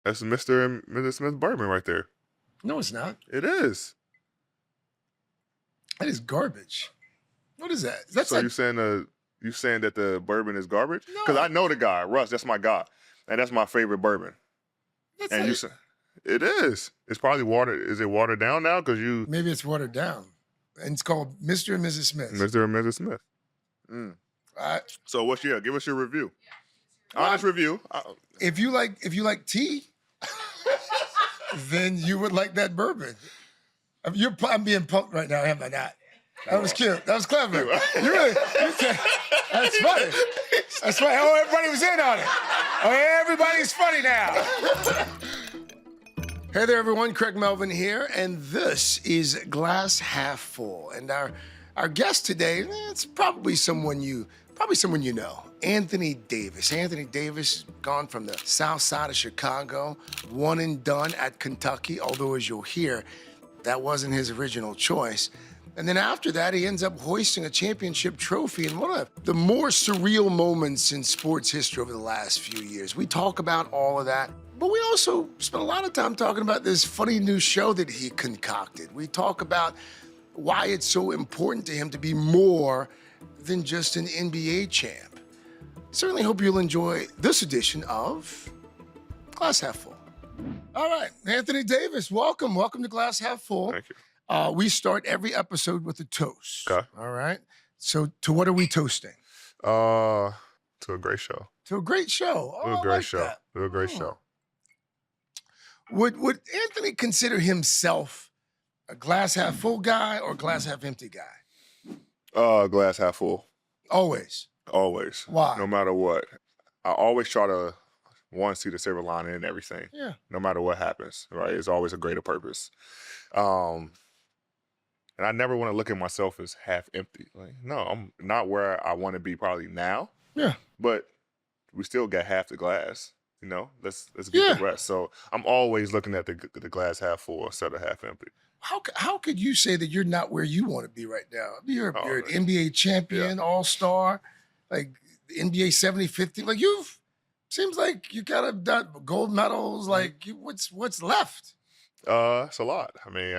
That's Mr. and Mrs. Smith bourbon right there. No, it's not. It is. That is garbage. What is that? That's So like, you saying that the bourbon is garbage? No. Because I know the guy, Russ. That's my guy, and that's my favorite bourbon. that's And like, you say it is. It's probably watered. Is it watered down now? Because you maybe it's watered down. And it's called Mr. and Mrs. Smith. Mr. and Mrs. Smith. So what's your? Give us your review. Honest review. If you like tea, then you would like that bourbon. I'm being pumped right now, am I not? That was cute. That was clever. That's funny. That's funny. Oh, everybody was in on it. Oh, everybody's funny now. Hey there, everyone. Craig Melvin here, and this is Glass Half Full. And our guest today, it's probably someone you know. Anthony Davis. Anthony Davis, gone from the south side of Chicago, one and done at Kentucky, although as you'll hear, that wasn't his original choice. And then after that, he ends up hoisting a championship trophy in one of the more surreal moments in sports history over the last few years. We talk about all of that, but we also spent a lot of time talking about this funny new show that he concocted. We talk about why it's so important to him to be more than just an NBA champ. Certainly hope you'll enjoy this edition of Glass Half Full. All right, Anthony Davis, welcome. Welcome to Glass Half Full. Thank you. We start every episode with a toast. Okay. All right. So to what are we toasting? To a great show. To a great show. Oh, To a great I like show. that. To a great Oh. show. Would Anthony consider himself a glass half full guy or glass half empty guy? Glass half full. Always. Always. Why? No matter what. I always try to see the silver lining in everything. Yeah. No matter what happens, right? It's always a greater purpose. And I never want to look at myself as half empty. Like, no, I'm not where I want to be probably now. Yeah. But we still got half the glass. You know, let's get Yeah. the rest. So I'm always looking at the glass half full instead of half empty. How could you say that you're not where you want to be right now? You're an man. NBA champion, all-star, like NBA 70-50. Like seems like you got gold medals. Like what's left? It's a lot. I mean,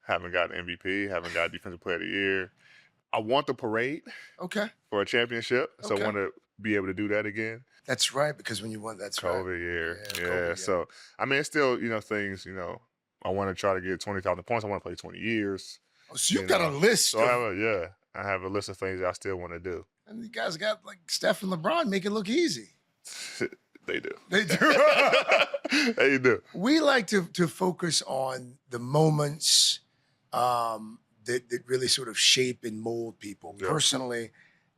haven't got an MVP, haven't got Defensive Player of the Year. I want the parade Okay. for a championship, so Okay. I want to be able to do that again. That's right, because when you won, that's COVID right. year. Yeah, Yeah. COVID year. So, I mean, it's still, things, I want to try to get 20,000 points. I want to play 20 years. Oh, so you've got a list. So I have a list of things that I still want to do. And you guys got like Steph and LeBron make it look easy. They do. They do. They do. We like to focus on the moments that really sort of shape and mold people personally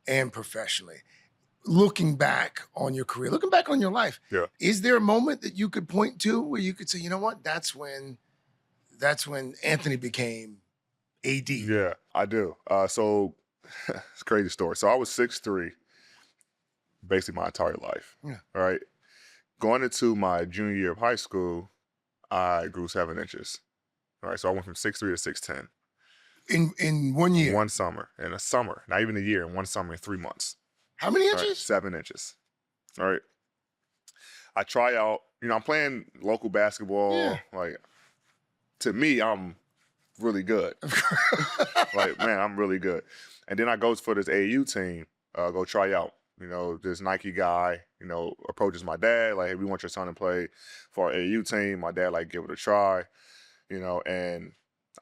and professionally. Looking back on your career, looking back on your life, is there a moment that you could point to where you could say, you know what, that's when Anthony became AD? Yeah, I do. So it's a crazy story. So I was 6'3", basically my entire life. Yeah. All right. Going into my junior year of high school, I grew 7 inches. All right. So I went from 6'3" to 6'10". In 1 year? One summer. In a summer. Not even a year. In one summer in 3 months. How many inches? Right, 7 inches. All right. I try out, I'm playing local basketball. Yeah. Like, to me, I'm really good. Like, man, I'm really good. And then I go for this AAU team, go try out. This Nike guy, approaches my dad, like, hey, we want your son to play for our AAU team. My dad, like, give it a try, and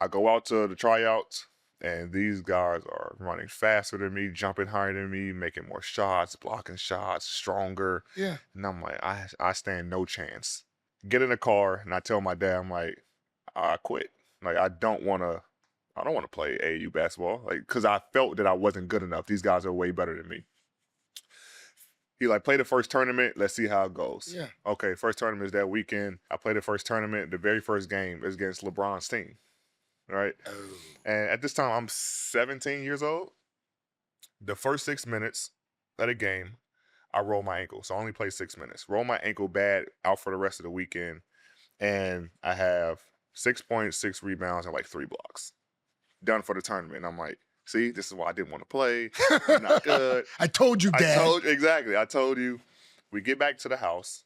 I go out to the tryouts. And these guys are running faster than me, jumping higher than me, making more shots, blocking shots, stronger. Yeah. And I'm like, I stand no chance. Get in the car, and I tell my dad, I'm like, I quit. Like, I don't want to play AAU basketball, like, because I felt that I wasn't good enough. These guys are way better than me. He like, play the first tournament. Let's see how it goes. Yeah. Okay, first tournament is that weekend. I played the first tournament. The very first game is against LeBron's team. Right? Oh. And at this time, I'm 17 years old. The first 6 minutes of the game, I roll my ankle. So I only play 6 minutes. Roll my ankle bad, out for the rest of the weekend. And I have 6 points, 6 rebounds, and like 3 blocks. Done for the tournament. And I'm like, see, this is why I didn't want to play. I'm not good. I told you, Dad. Exactly. I told you. We get back to the house.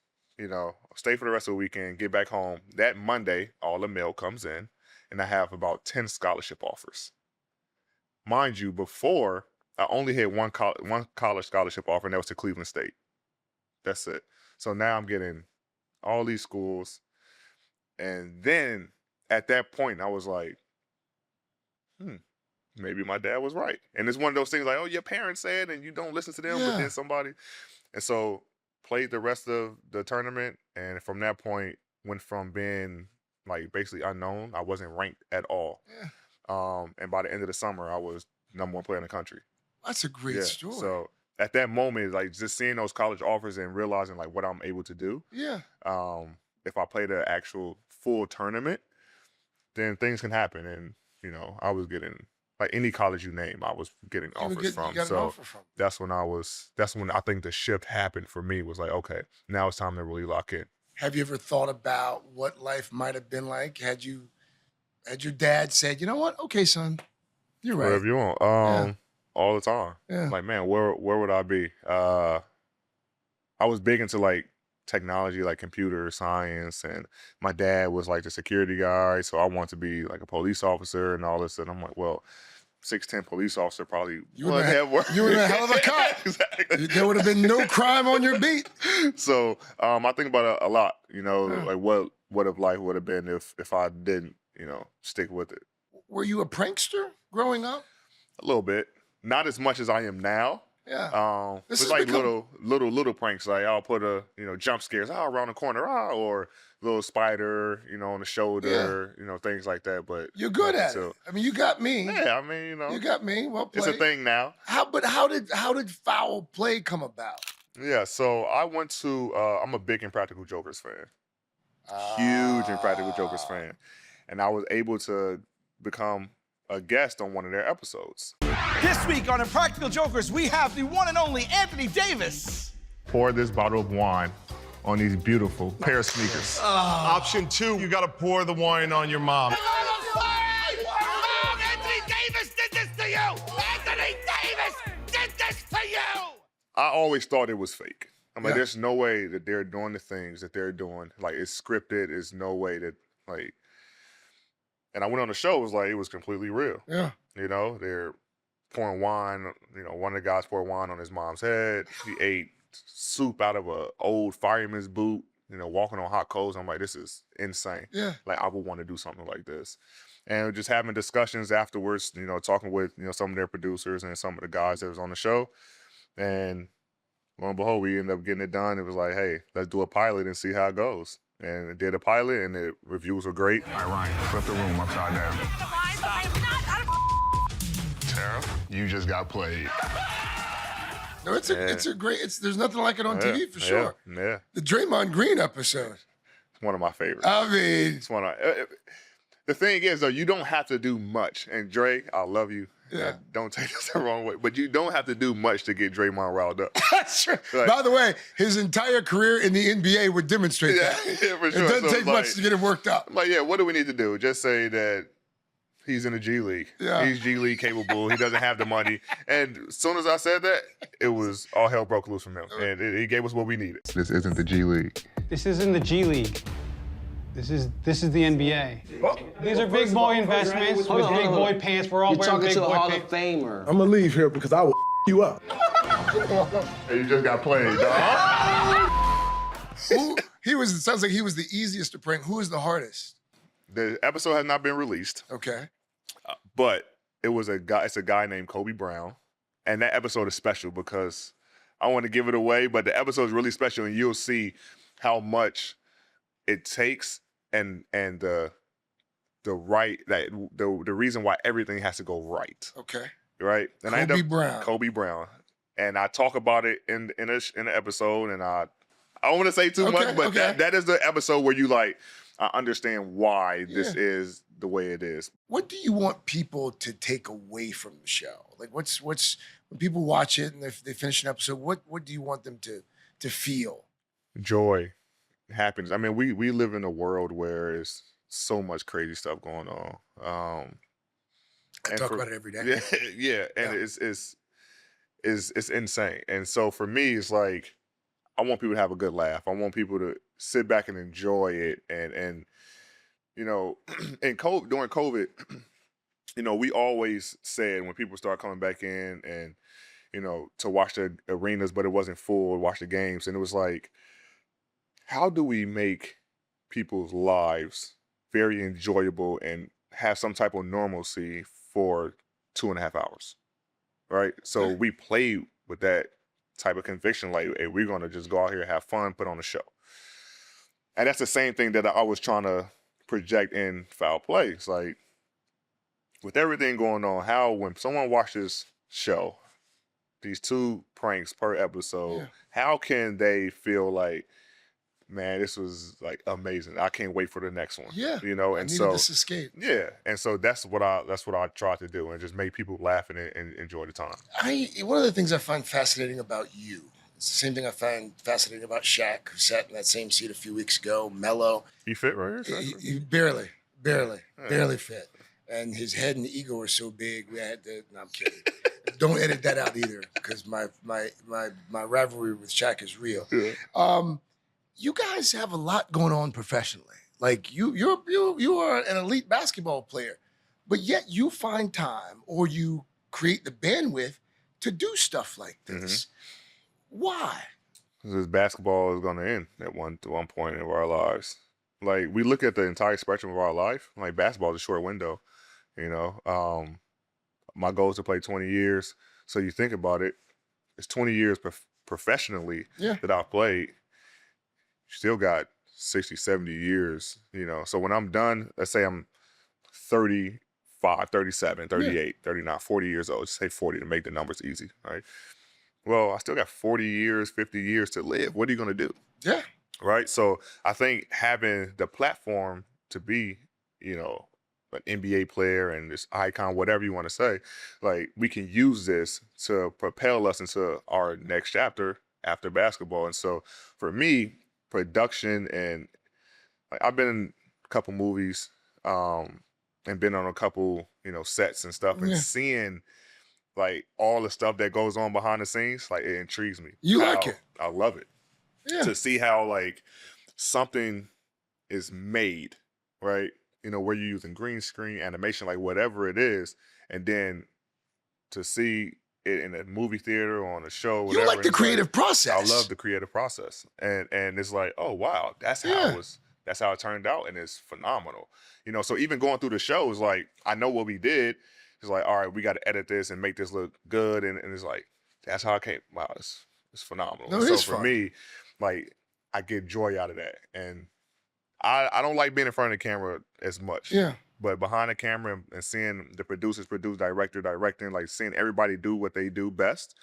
stay for the rest of the weekend, get back home. That Monday, all the mail comes in, and I have about 10 scholarship offers. Mind you, before, I only had one college scholarship offer, and that was to Cleveland State. That's it. So now I'm getting all these schools. And then at that point, I was like, maybe my dad was right. And it's one of those things like, oh, your parents said, and you don't listen to them, but then somebody. And so played the rest of the tournament. And from that point, went from being like basically unknown. I wasn't ranked at all. Yeah. And by the end of the summer, I was #1 player in the country. That's a great story. So at that moment, like just seeing those college offers and realizing like what I'm able to do. Yeah. If I play the actual full tournament, then things can happen. And, I was getting like any college you name, I was getting offers from. So that's when I think the shift happened for me, was like, okay, now it's time to really lock in. Have you ever thought about what life might have been like had your dad said, you know what? Okay, son, you're right. Whatever you want. All the time. Yeah. Like, man, where would I be? I was big into like technology, like computer science, and my dad was like the security guy, so I wanted to be like a police officer and all this. And I'm like, well, 6'10" police officer probably wouldn't have worked. You were a hell of a cop. Exactly. There would have been no crime on your beat. So I think about it a lot, like what if life would have been if I didn't, stick with it. Were you a prankster growing up? A little bit. Not as much as I am now. Yeah. It's like little pranks. Like I'll put jump scares, around the corner, or little spider, on the shoulder, things like that. But you're good at it. I mean, you got me. Yeah, I mean, you got me. Well played. It's a thing now. How did foul play come about? Yeah, so I went to. I'm a big Impractical Jokers fan. Huge Impractical Jokers fan, and I was able to become a guest on one of their episodes. This week on Impractical Jokers, we have the one and only Anthony Davis. Pour this bottle of wine on these beautiful pair of sneakers. Option 2, you gotta pour the wine on your mom. Mom, Anthony Davis did this to you! Anthony Davis did this to you! I always thought it was fake. I'm like, there's no way that they're doing the things that they're doing. Like, it's scripted. There's no way that, like... And I went on the show, it was completely real. Yeah. They're pouring wine. One of the guys poured wine on his mom's head. He ate soup out of a old fireman's boot, walking on hot coals. I'm like, this is insane. Yeah. Like, I would want to do something like this. And just having discussions afterwards, talking with, some of their producers and some of the guys that was on the show. And lo and behold, we ended up getting it done. It was like, hey, let's do a pilot and see how it goes. And it did a pilot, and the reviews were great. All right, Ryan, flip the room upside down. Tara, you just got played. No, it's a great. There's nothing like it on TV for sure. Yeah. The Draymond Green episode. It's one of my favorites. I mean, it's one of. The thing is, though, you don't have to do much. And Dre, I love you. Yeah. Don't take this the wrong way, but you don't have to do much to get Draymond riled up. That's true. By the way, his entire career in the NBA would demonstrate that. Yeah, for sure. It doesn't take much to get him worked up. I'm like, what do we need to do? Just say that he's in the G League. Yeah. He's G League capable. He doesn't have the money. And as soon as I said that, it was all hell broke loose from him. And he gave us what we needed. This isn't the G League. This isn't the G League. This is the NBA. These are big boy investments with big boy pants. We're all wearing big boy pants. You're talking to a Hall of Famer. I'm gonna leave here because I will you up. You just got played, dog. It sounds like he was the easiest to prank. Who was the hardest? The episode has not been released. Okay. But it's a guy named Kobe Brown. And that episode is special because I want to give it away, but the episode is really special, and you'll see how much it takes and the reason why everything has to go right. Okay. Right? And Kobe Brown. And I talk about it in the episode, and I don't want to say too much, but that is the episode where you I understand why this is the way it is. What do you want people to take away from the show? Like what's when people watch it and if they finish an episode, what do you want them to feel? Joy, happiness. I mean, we live in a world where there's so much crazy stuff going on. I talk about it every day. Yeah, and it's insane. And so for me, it's like I want people to have a good laugh. I want people to sit back and enjoy it. And you know, during COVID, you know, we always said when people start coming back in and, you know, to watch the arenas, but it wasn't full, watch the games. And it was like, how do we make people's lives very enjoyable and have some type of normalcy for 2.5 hours? Right. So we played with that type of conviction, like, hey, we're going to just go out here, have fun, put on a show. And that's the same thing that I was trying to project in Foul Play. It's like, with everything going on, how when someone watches show, these 2 pranks per episode, how can they feel like, man, this was like amazing. I can't wait for the next one. Yeah. You know, I and needed so this escape. yeah. And so that's what I tried to do, and just make people laugh and enjoy the time. One of the things I find fascinating about you, it's the same thing I find fascinating about Shaq, who sat in that same seat a few weeks ago, Mello. He fit right here? He barely fit. And his head and ego are so big, we had to, no, I'm kidding. Don't edit that out either, because my rivalry with Shaq is real. Yeah. You guys have a lot going on professionally. Like you are an elite basketball player, but yet you find time or you create the bandwidth to do stuff like this. Why? Because basketball is going to end at one point in our lives. Like, we look at the entire spectrum of our life. Like, basketball is a short window. You know, my goal is to play 20 years. So you think about it, it's 20 years professionally that I've played. Still got 60, 70 years, you know. So when I'm done, let's say I'm 35, 37, 38, 39, 40 years old. Just say 40 to make the numbers easy, right? Well, I still got 40 years, 50 years to live. What are you going to do? Yeah. Right? So I think having the platform to be, you know, an NBA player and this icon, whatever you want to say, like, we can use this to propel us into our next chapter after basketball. And so for me, production, and like, I've been in a couple movies and been on a couple, you know, sets and stuff, and seeing like all the stuff that goes on behind the scenes, like, it intrigues me. You like it? I love it. Yeah. To see how like something is made, right? You know, where you're using green screen, animation, like whatever it is, and then to see it in a movie theater or on a show. Whatever, you like the creative process. I love the creative process, and it's like, oh wow, that's how it was. That's how it turned out, and it's phenomenal. You know, so even going through the show is like, I know what we did. It's like, all right, we got to edit this and make this look good, and it's like, that's how I came. Wow, it's phenomenal. No, so it's for fun. me, like, I get joy out of that, and I don't like being in front of the camera as much. Yeah. But behind the camera and seeing the producers produce, directing, like seeing everybody do what they do best,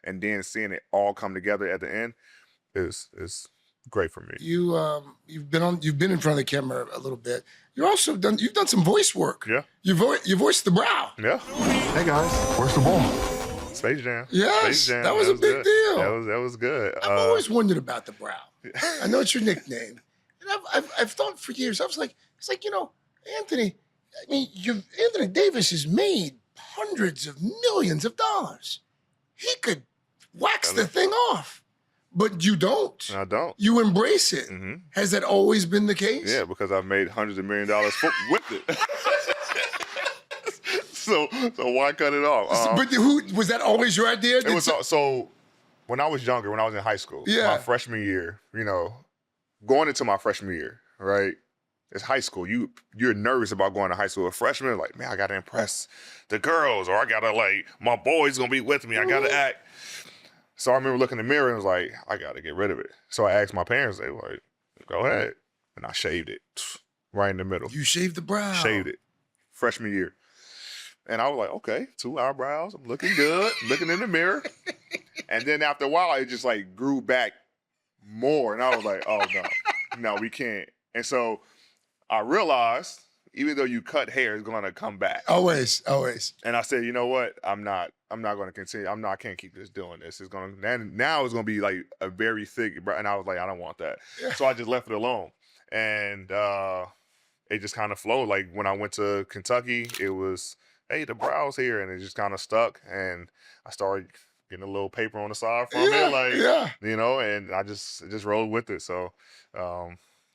and then seeing it all come together at the end is great for me. You've been in front of the camera a little bit. You've done some voice work. Yeah. You voiced the Brow. Yeah. Hey guys, where's the ball? Space Jam. Yes, Space Jam. that was a big good. deal. That was good. I've always wondered about the Brow. I know it's your nickname, and I've thought for years. It's like, you know, Anthony. I mean, Anthony Davis has made hundreds of millions of dollars. He could wax the thing off, but you don't. I don't. You embrace it. Mm-hmm. Has that always been the case? Yeah, because I've made hundreds of $1 million with it. so why cut it off? But who was that always your idea? It was so when I was younger, when I was in high school, my freshman year, you know, going into my freshman year, right? It's high school. You're nervous about going to high school. A freshman, like, man, I gotta impress the girls, or I gotta, like, my boy's gonna be with me. I gotta act. So I remember looking in the mirror and was like, I gotta get rid of it. So I asked my parents, they were like, go ahead. And I shaved it right in the middle. You shaved the brow. Shaved it. Freshman year. And I was like, okay, 2 eyebrows. I'm looking good. Looking in the mirror. And then after a while, it just like grew back more. And I was like, oh no, we can't. And so I realized, even though you cut hair, it's gonna come back. Always. And I said, you know what? I'm not gonna continue. I can't keep this doing this. It's gonna now it's gonna be like a very thick, and I was like, I don't want that. Yeah. So I just left it alone. And it just kind of flowed. Like when I went to Kentucky, it was, hey, the brow's here, and it just kind of stuck. And I started getting a little paper on the side from it, like you know, and I just rolled with it. So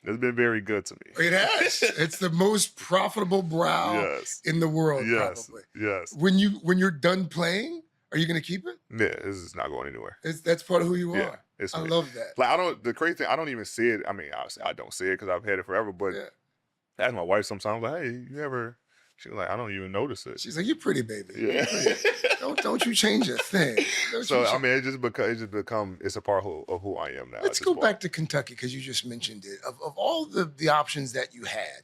it's been very good to me. It has. It's the most profitable brow Yes. in the world, Yes. probably. Yes. When you're done playing, are you gonna keep it? Yeah, this is not going anywhere. That's part of who you Yeah, are. it's I me. love that. Like the crazy thing, I don't even see it. I mean, obviously I don't see it because I've had it forever. But Yeah. I ask my wife sometimes, like, hey, you ever? She was like, I don't even notice it. She's like, "You're pretty, baby. Yeah. Don't you change a thing." So I mean, it just become it's a part of who I am now. Let's go back to Kentucky because you just mentioned it. Of all the options that you had,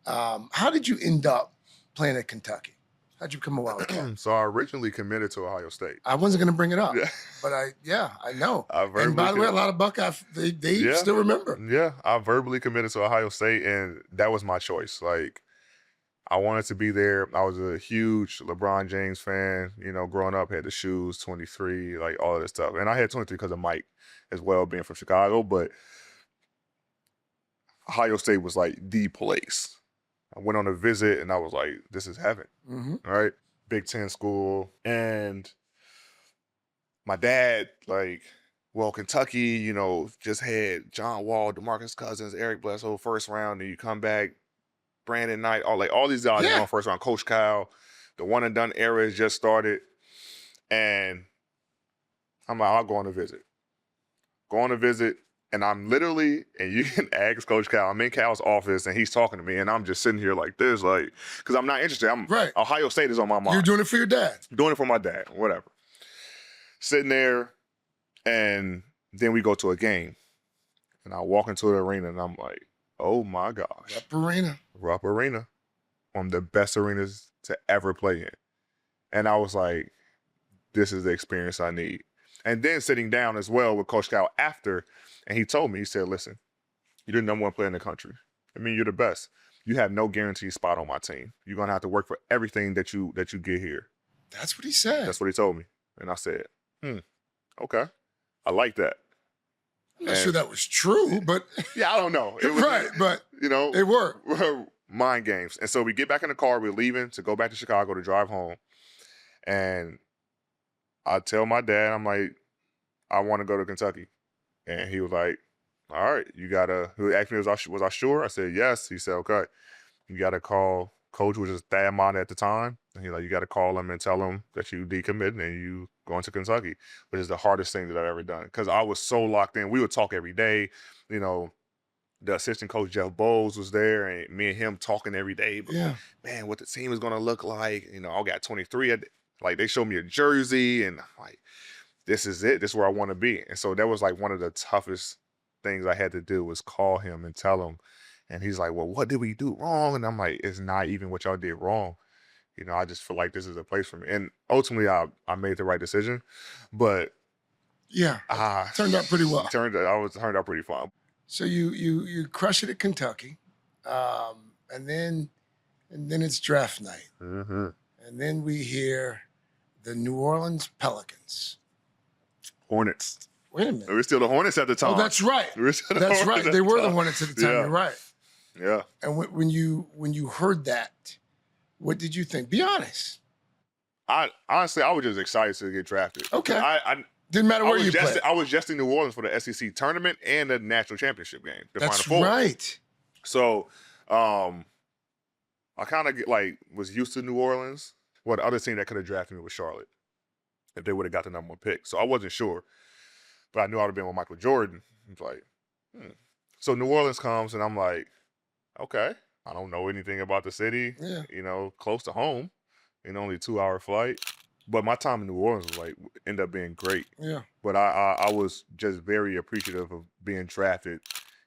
how did you end up playing at Kentucky? How'd you become a Wildcat? So I originally committed to Ohio State. I wasn't going to bring it up, Yeah. but I know. I And by the way, a verbally lot of Buckeyes, they still remember. Yeah, I verbally committed to Ohio State, and that was my choice. Like, I wanted to be there. I was a huge LeBron James fan. You know, growing up, had the shoes, 23, like all of this stuff. And I had 23 because of Mike as well, being from Chicago. But Ohio State was like the place. I went on a visit, and I was like, this is heaven. Mm-hmm. All right, Big Ten school. And my dad, like, well, Kentucky, you know, just had John Wall, DeMarcus Cousins, Eric Bledsoe, first round, and you come back, Brandon Knight, all these guys on first round. Coach Kyle, the one and done era has just started, and I'm like, I'll go on a visit. Go on a visit, and I'm literally, and you can ask Coach Kyle. I'm in Cal's office, and he's talking to me, and I'm just sitting here like this, like, because I'm not interested. Ohio State is on my mind. You're doing it for your dad. Doing it for my dad, whatever. Sitting there, and then we go to a game, and I walk into the arena, and I'm like, oh my gosh. Rupp Arena. One of the best arenas to ever play in. And I was like, this is the experience I need. And then sitting down as well with Coach Cal after, and he told me, he said, listen, you're the number one player in the country. I mean, you're the best. You have no guaranteed spot on my team. You're going to have to work for everything that you get here. That's what he said. That's what he told me. And I said, okay. I like that. I'm not sure that was true, but yeah, I don't know. It was, right, but you know, they were mind games. And so we get back in the car, we're leaving to go back to Chicago to drive home. And I tell my dad, I'm like, I want to go to Kentucky. And he was like, all right, you gotta, he asked me, was I sure? I said, yes. He said, okay, you gotta call Coach, which is Thad Mata at the time. And he's like, you gotta call him and tell him that you decommitted and you going to Kentucky, which is the hardest thing that I've ever done. Because I was so locked in. We would talk every day. You know, the assistant coach, Jeff Bowles, was there, and me and him talking every day. But, man, what the team is going to look like. You know, I got 23. Like, they showed me a jersey, and I'm like, this is it. This is where I want to be. And so that was like one of the toughest things I had to do was call him and tell him. And he's like, well, what did we do wrong? And I'm like, it's not even what y'all did wrong. You know, I just feel like this is a place for me. And ultimately, I made the right decision. But turned out pretty well. Turned out pretty fun. So you crush it at Kentucky, and then it's draft night, mm-hmm. and then we hear the New Orleans Pelicans. Hornets. Wait a minute. We were still the Hornets at the time. Oh, that's right. That's right. They were the Hornets at the time. Yeah. You're right. Yeah. And when you heard that, what did you think? Be honest. I honestly was just excited to get drafted. Okay. I didn't matter where you played. I was just in New Orleans for the SEC tournament and the national championship game. That's Final Four. right. So, I kind of was used to New Orleans. Well, the other team that could have drafted me was Charlotte if they would have got the number one pick. So I wasn't sure, but I knew I would have been with Michael Jordan. It's like, So New Orleans comes, and I'm like, okay, I don't know anything about the city. Yeah. You know, close to home, only a 2-hour flight. But my time in New Orleans was ended up being great. Yeah. But I was just very appreciative of being drafted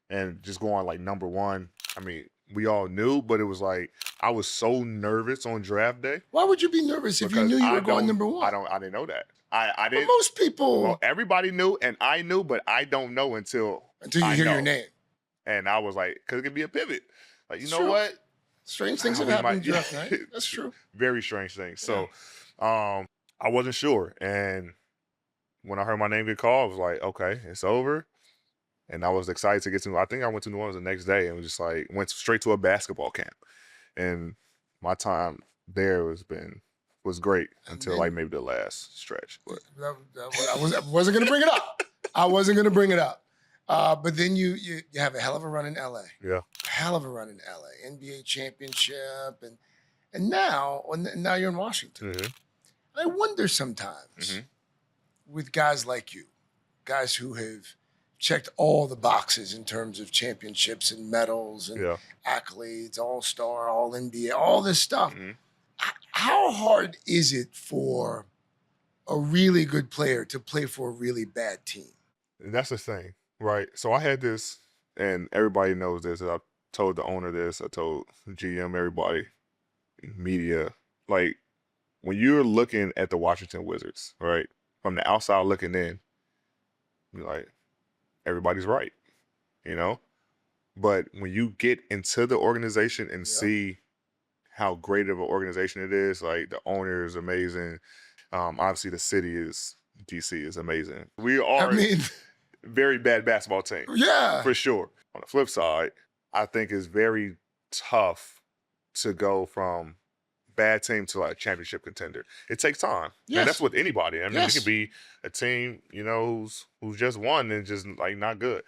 and just going number one. I mean, we all knew, but it was I was so nervous on draft day. Why would you be nervous if you knew you were going number one? I didn't know that. I didn't. But most people. Well, everybody knew, and I knew, but I don't know until you hear your name. And I was like, because it could be a pivot. It's know true. what? Strange things have happened in draft night. That's true. Very strange things. So, I wasn't sure, and when I heard my name get called, I was like, okay, it's over. And I was excited to get to. I think I went to New Orleans the next day and was just went straight to a basketball camp. And my time there has been was great until then- like maybe the last stretch. But I wasn't going to bring it up. I wasn't going to bring it up. But then you have a hell of a run in LA. yeah, Hell of a run in LA. NBA championship. And now you're in Washington. Mhm. I wonder sometimes Mhm. with guys like you, guys who have checked all the boxes in terms of championships and medals and yeah. accolades, all-star, all NBA, all this stuff. Mhm. How hard is it for a really good player to play for a really bad team? And that's the thing, right? So I had this, and everybody knows this. I told the owner this. I told GM, everybody, media. Like, when you're looking at the Washington Wizards, right, from the outside looking in, you're like, everybody's right, you know? But when you get into the organization and see how great of an organization it is, like the owner is amazing. Obviously, the city DC is amazing. We are I mean, a very bad basketball team, yeah. for sure. On the flip side, I think it's very tough to go from bad team to like a championship contender. It takes time. Yes. And that's with anybody. I mean, Yes. it could be a team, you know, who's just won and just like not good.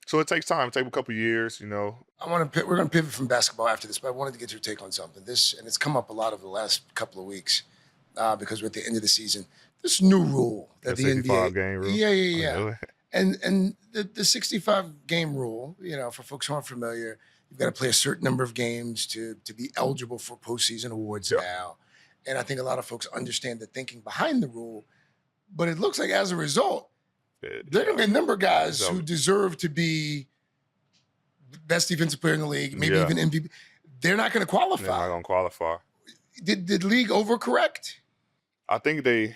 So it takes time. It takes a couple years, you know. We're going to pivot from basketball after this, but I wanted to get your take on something. And it's come up a lot over the last couple of weeks because we're at the end of the season. This new rule that the 65 NBA game rule. Yeah. And the 65 game rule, you know, for folks who aren't familiar, you've got to play a certain number of games to be eligible for postseason awards now. And I think a lot of folks understand the thinking behind the rule, but it looks like as a result, there are going to be a number of guys who deserve to be best defensive player in the league, maybe even MVP. They're not going to qualify. They're not going to qualify. Did league overcorrect? I think they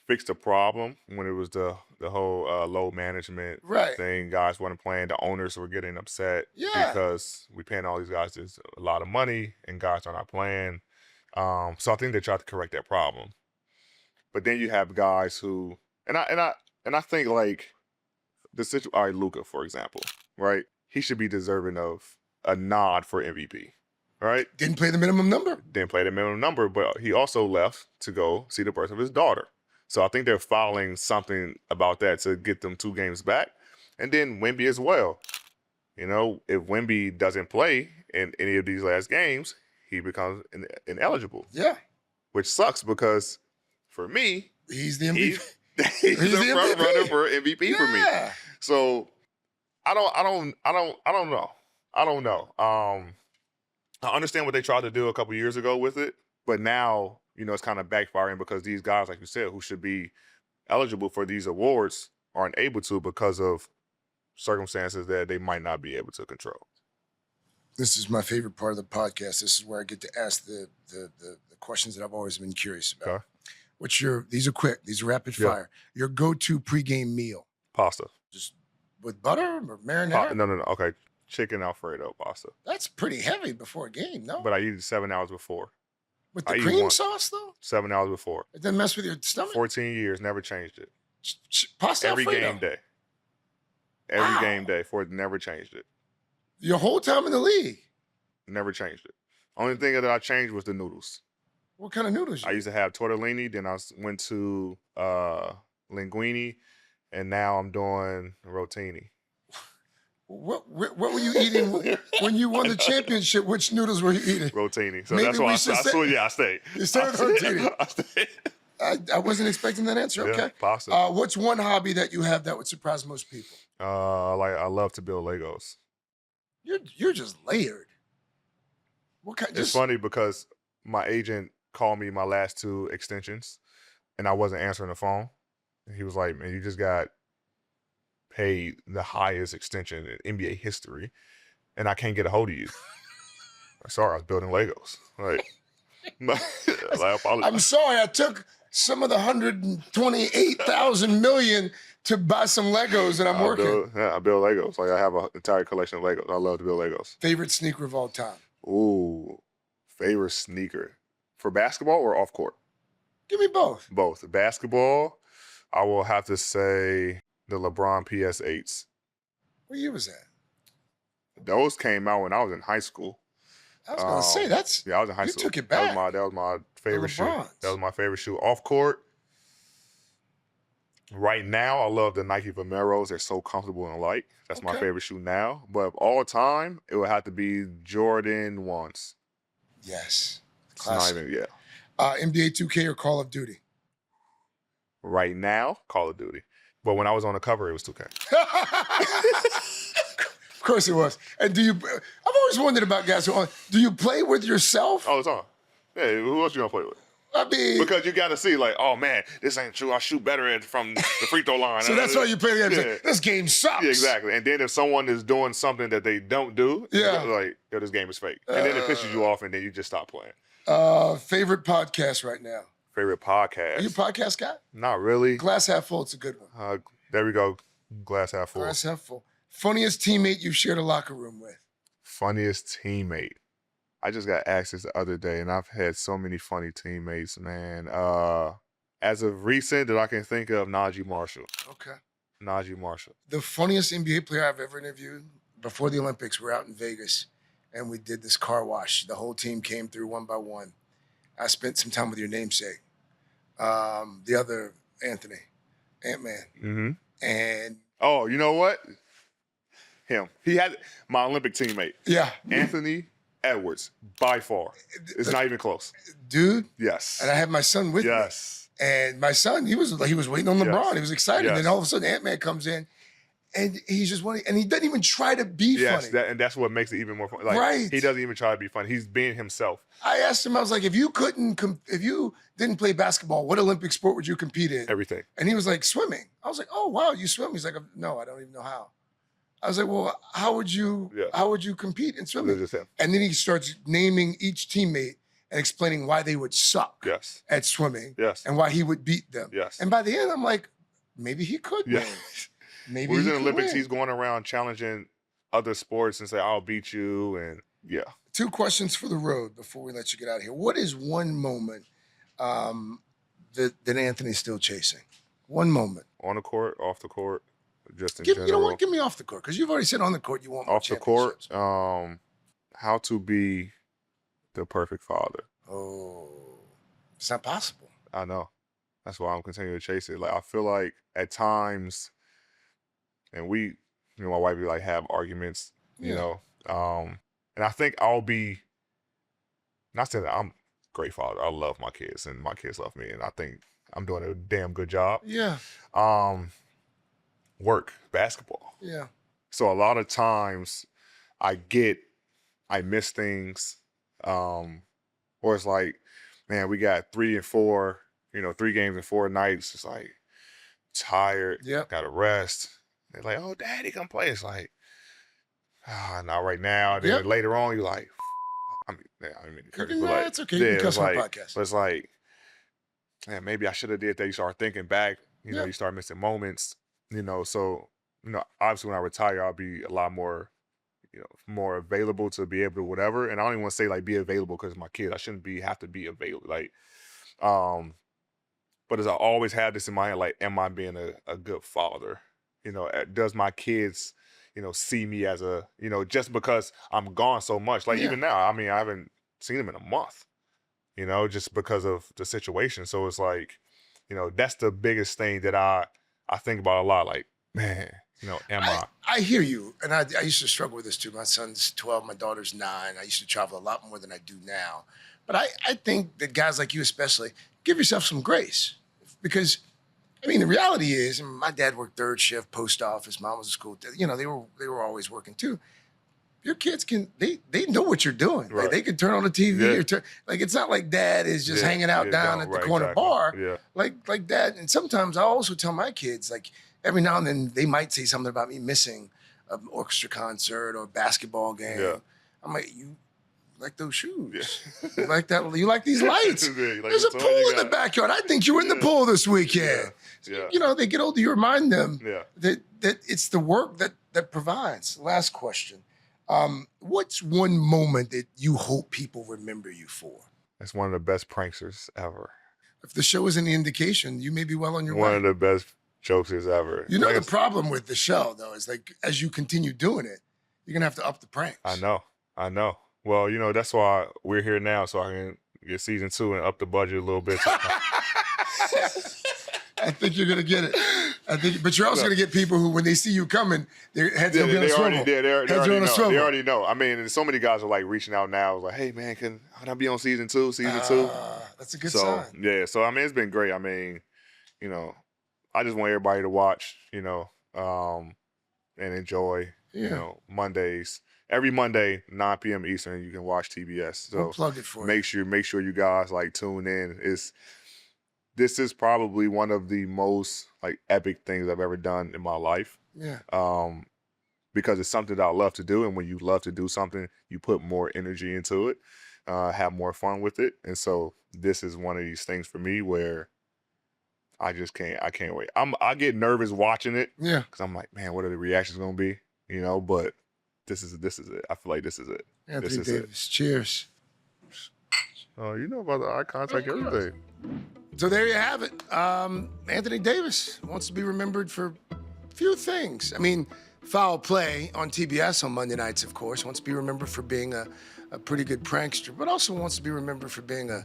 fixed the problem when it was the whole load management thing. Guys weren't playing. The owners were getting upset because we paying all these guys just a lot of money and guys are not playing. So I think they tried to correct that problem. But then you have guys who, and I think like the situation, all right, Luka, for example, right? He should be deserving of a nod for MVP, right? Didn't play the minimum number. Didn't play the minimum number, but he also left to go see the birth of his daughter. So I think they're filing something about that to get them 2 games back. And then Wemby as well. You know, if Wemby doesn't play in any of these last games, he becomes ineligible. Yeah. Which sucks because for me, he's the MVP. He's the front runner for MVP for me. So I don't know. I understand what they tried to do a couple years ago with it, but now, you know, it's kind of backfiring because these guys, like you said, who should be eligible for these awards aren't able to because of circumstances that they might not be able to control. This is my favorite part of the podcast. This is where I get to ask the questions that I've always been curious about. Okay. These are quick, these are rapid fire. Your go-to pregame meal? Pasta. Just with butter or marinara? No. Okay. Chicken Alfredo pasta. That's pretty heavy before a game, no? But I eat it 7 hours before. With the cream sauce, though? 7 hours before. It doesn't mess with your stomach? 14 years, never changed it. Pasta Every Alfredo? game day. Every game day for it, never changed it. Your whole time in the league? Never changed it. Only thing that I changed was the noodles. What kind of noodles? I used to have tortellini, then I went to linguine, and now I'm doing rotini. What were you eating when you won the championship? Which noodles were you eating? Rotini. So Maybe that's why I stayed. You stayed with rotini. I stayed. I wasn't expecting that answer. Yeah, Okay. pasta. What's one hobby that you have that would surprise most people? I love to build Legos. You're just layered. What kind? It's funny because my agent called me my last 2 extensions, and I wasn't answering the phone. And he was like, "Man, you just got paid the highest extension in NBA history, and I can't get a hold of you." Sorry, I was building Legos. Like, I apologize. I'm sorry, I took some of the 128,000 million to buy some Legos, and I'm working. I build Legos. Like I have an entire collection of Legos. I love to build Legos. Favorite sneaker of all time? Ooh, favorite sneaker for basketball or off court? Give me both. Both. Basketball, I will have to say the LeBron PS8s. What year was that? Those came out when I was in high school. I was gonna say that's. Yeah, I was in high you school. took it back. That was my favorite shoe. LeBrons. That was my favorite shoe. Off court. Right now, I love the Nike Vomeros. They're so comfortable and light. That's my Okay. favorite shoe now. But of all time, it would have to be Jordan 1s. Yes. It's not Classic. even, yeah. NBA 2K or Call of Duty? Right now, Call of Duty. But when I was on the cover, it was 2K. Of course it was. And I've always wondered about guys who do you play with yourself? All the time. Yeah, who else you gonna play with? I mean, Because you got to see, like, oh man, this ain't true. I shoot better from the free throw line. so that's why you play the game. It's Yeah. like, this game sucks. Yeah, exactly. And then if someone is doing something that they don't do, Yeah. like, yo, this game is fake. And then it pisses you off, and then you just stop playing. Favorite podcast right now? Favorite podcast? Are you a podcast guy? Not really. Glass half full. It's a good one. There we go. Glass half full. Glass half full. Funniest teammate you've shared a locker room with? Funniest teammate. I just got asked this the other day, and I've had so many funny teammates, man. As of recent that I can think of, Najee Marshall. Okay. Najee Marshall. The funniest NBA player I've ever interviewed, before the Olympics, we're out in Vegas, and we did this car wash. The whole team came through one by one. I spent some time with your namesake, the other Anthony, Ant-Man. Mm-hmm. And Oh, you know what? Him. He had my Olympic teammate, yeah, Anthony Edwards, by far. It's not even close. dude. Yes. And I had my son with me. Yes. And my son, he was waiting on LeBron. Yes. He was excited. Yes. Then all of a sudden, Ant-Man comes in, and he's just wanting, and he doesn't even try to be Yes, funny. and that's what makes it even more fun. Like, Right. He doesn't even try to be funny. He's being himself. I asked him, I was like, if you didn't play basketball, what Olympic sport would you compete in? Everything. And he was like, swimming. I was like, oh wow, you swim? He's like, no, I don't even know how. I was like, well, how would you compete in swimming? It's just him. And then he starts naming each teammate and explaining why they would suck Yes. at swimming Yes. and why he would beat them. Yes. And by the end, I'm like, maybe he could Yeah. win. Maybe When he's he in the could Olympics, win. he's going around challenging other sports and say, I'll beat you. And yeah. 2 questions for the road before we let you get out of here. What is one moment that Anthony's still chasing? One moment. On the court, off the court, just in You general. know what? Give me off the court, because you've already said on the court you want more Off the court, championships. how to be the perfect father. Oh, it's not possible. I know. That's why I'm continuing to chase it. Like, I feel like at times, and my wife, we like have arguments, you Yeah. know. And I think I'll be, not saying that I'm a great father. I love my kids and my kids love me. And I think I'm doing a damn good job. Yeah, Work, basketball. yeah. So a lot of times I miss things. Or it's like, man, we got 3 and 4, 3 games in 4 nights. It's like tired, Yep. gotta rest. They're like, oh, daddy, come play. It's like, not right now. Then Yep. later on, you're like, I mean to curse, but Nah, like, it's okay. You can yeah, cuss it's on a like, podcast. but it's like, man, maybe I should have did that. You start thinking back, Yep. you start missing moments, so, obviously when I retire, I'll be a lot more, more available to be able to whatever. And I don't even want to say like be available because my kid. I shouldn't have to be available. Like, but as I always have this in my head, like, am I being a good father? Does my kids, see me as a, just because I'm gone so much. Like, Yeah. even now, I mean, I haven't seen them in a month, just because of the situation. So it's like, that's the biggest thing that I think about a lot. Like, man, am I? I hear you, and I used to struggle with this too. My son's 12, my daughter's 9. I used to travel a lot more than I do now. But I think that guys like you especially, give yourself some grace. Because, I mean, the reality is, and my dad worked 3rd shift, post office, mom was a school, they were always working too. Your kids they know what you're doing. Right. Like, they can turn on the TV Yeah. or it's not like dad is just Yeah, hanging out yeah, down no, at the right, corner exactly. bar. Yeah. Like dad. And sometimes I also tell my kids, like, every now and then they might say something about me missing an orchestra concert or a basketball game. Yeah. I'm like, you like those shoes? Yeah. You like that? You like these lights? Yeah, you like There's a the toy pool you in the got. backyard. I think you were in the pool this weekend. Yeah. They get older, you remind them Yeah. that it's the work that provides. Last question. What's one moment that you hope people remember you for? It's one of the best pranksters ever. If the show is any indication, you may be well on your One way. of the best jokesters ever. You know, Like the problem with the show, though, is like, as you continue doing it, you're going to have to up the pranks. I know. Well, you know, that's why we're here now, so I can get season 2 and up the budget a little bit. I think you're gonna get it. But you're also gonna get people who, when they see you coming, their heads will be on a swivel. They already know. I mean, and so many guys are like reaching out now, like, "Hey, man, can I be on season 2? Season 2?" That's a good sign. Yeah. So I mean, it's been great. I mean, you know, I just want everybody to watch, you know, and enjoy. You know, Mondays. Every Monday, 9 p.m. Eastern, you can watch TBS. So We'll plug it for you. Make sure you guys like tune in. This is probably one of the most like epic things I've ever done in my life. Yeah. Because it's something that I love to do, and when you love to do something, you put more energy into it, have more fun with it, and so this is one of these things for me where I can't wait. I get nervous watching it. Yeah. Because I'm like, man, what are the reactions gonna be? You know, but this is it. I feel like this is it. Anthony Davis, cheers. Oh, you know about the eye contact, everything. So there you have it. Anthony Davis wants to be remembered for a few things. I mean, Foul Play on TBS on Monday nights, of course, wants to be remembered for being a pretty good prankster, but also wants to be remembered for being a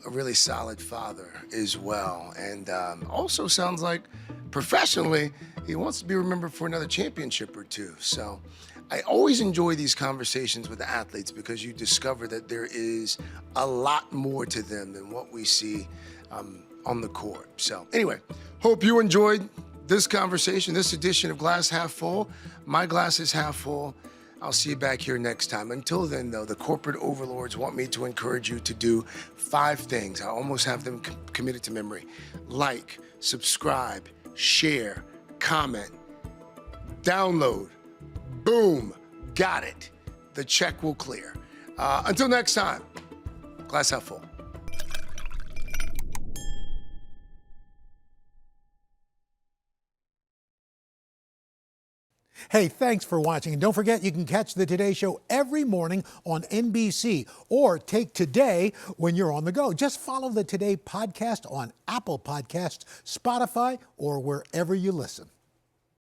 really solid father as well. And also sounds like professionally, he wants to be remembered for another championship or two. So I always enjoy these conversations with the athletes because you discover that there is a lot more to them than what we see on the court. So anyway, hope you enjoyed this conversation, this edition of Glass Half Full. My glass is half full. I'll see you back here next time. Until then, though, the corporate overlords want me to encourage you to do 5 things. I almost have them committed to memory. Like, subscribe, share, comment, download. Boom, got it. The check will clear. Until next time, glass half full. Hey, thanks for watching. And don't forget, you can catch the Today Show every morning on NBC or take Today when you're on the go. Just follow the Today podcast on Apple Podcasts, Spotify, or wherever you listen.